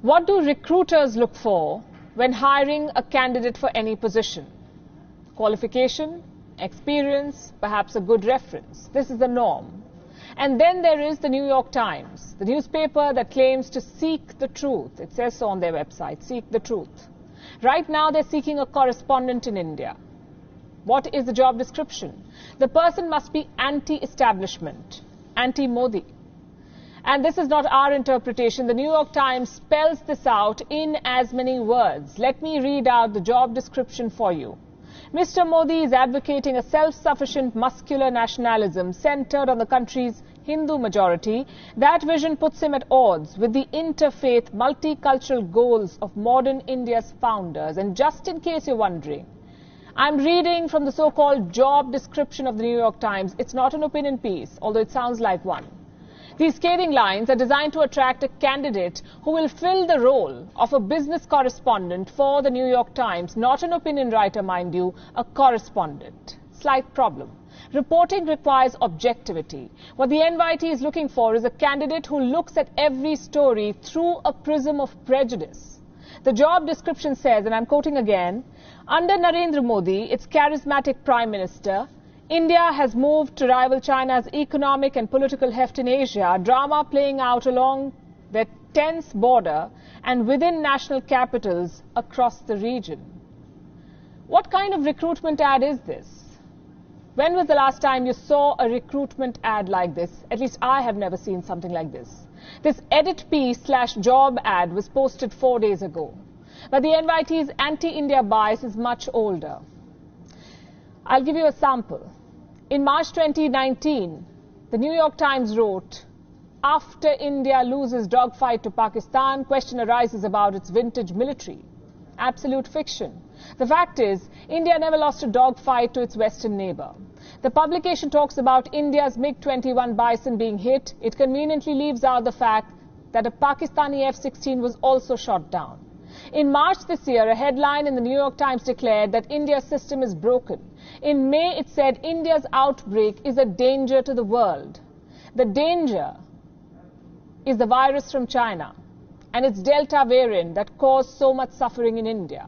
What do recruiters look for when hiring a candidate for any position? Qualification, experience, perhaps a good reference. This is the norm. And then there is the New York Times, the newspaper that claims to seek the truth. It says so on their website, seek the truth. Right now they're seeking a correspondent in India. What is the job description? The person must be anti-establishment, anti-Modi. And this is not our interpretation. The New York Times spells this out in as many words. Let me read out the job description for you. Mr. Modi is advocating a self-sufficient muscular nationalism centered on the country's Hindu majority. That vision puts him at odds with the interfaith, multicultural goals of modern India's founders. And just in case you're wondering, I'm reading from the so-called job description of the New York Times. It's not an opinion piece, although it sounds like one. These scathing lines are designed to attract a candidate who will fill the role of a business correspondent for the New York Times, not an opinion writer, mind you, a correspondent. Slight problem. Reporting requires objectivity. What the NYT is looking for is a candidate who looks at every story through a prism of prejudice. The job description says, and I'm quoting again, under Narendra Modi, its charismatic Prime Minister, India has moved to rival China's economic and political heft in Asia, drama playing out along their tense border and within national capitals across the region. What kind of recruitment ad is this? When was the last time you saw a recruitment ad like this? At least I have never seen something like this. This edit piece/job ad was posted 4 days ago. But the NYT's anti-India bias is much older. I'll give you a sample. In March 2019, the New York Times wrote, after India loses dogfight to Pakistan, question arises about its vintage military. Absolute fiction. The fact is, India never lost a dogfight to its western neighbor. The publication talks about India's MiG-21 Bison being hit. It conveniently leaves out the fact that a Pakistani F-16 was also shot down. In March this year, a headline in the New York Times declared that India's system is broken. In May, it said India's outbreak is a danger to the world. The danger is the virus from China and its Delta variant that caused so much suffering in India.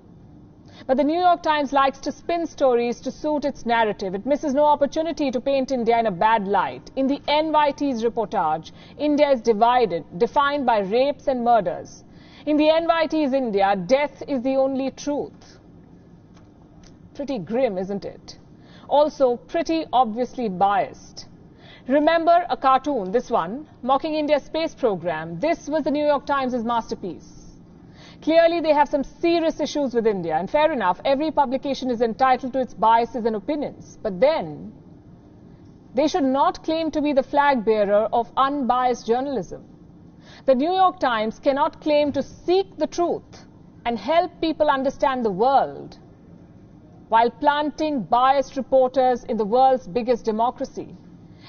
But the New York Times likes to spin stories to suit its narrative. It misses no opportunity to paint India in a bad light. In the NYT's reportage, India is defined by rapes and murders. In the NYT's India, death is the only truth. Pretty grim, isn't it? Also, pretty obviously biased. Remember a cartoon, this one, mocking India's space program. This was the New York Times' masterpiece. Clearly, they have some serious issues with India. And fair enough, every publication is entitled to its biases and opinions. But then, they should not claim to be the flag bearer of unbiased journalism. The New York Times cannot claim to seek the truth and help people understand the world while planting biased reporters in the world's biggest democracy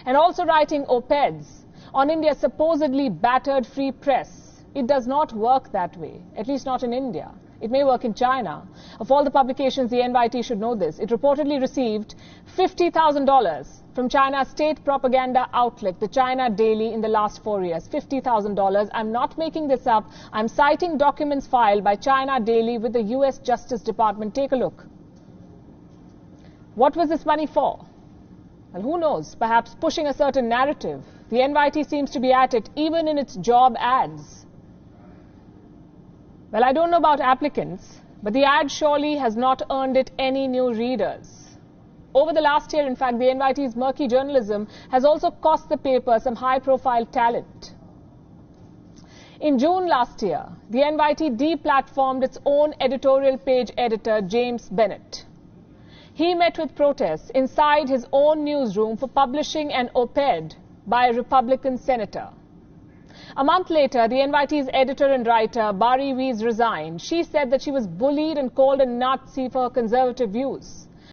and also writing op-eds on India's supposedly battered free press. It does not work that way, at least not in India. It may work in China. Of all the publications, the NYT should know this. It reportedly received $50,000 from China's state propaganda outlet, the China Daily, in the last 4 years. $50,000. I'm not making this up. I'm citing documents filed by China Daily with the US Justice Department. Take a look. What was this money for? Well, who knows? Perhaps pushing a certain narrative. The NYT seems to be at it even in its job ads. Well, I don't know about applicants, but the ad surely has not earned it any new readers. Over the last year, in fact, the NYT's murky journalism has also cost the paper some high-profile talent. In June last year, the NYT deplatformed its own editorial page editor, James Bennett. He met with protests inside his own newsroom for publishing an op-ed by a Republican senator. A month later, the NYT's editor and writer, Bari Weiss, resigned. She said that she was bullied and called a Nazi for her conservative views.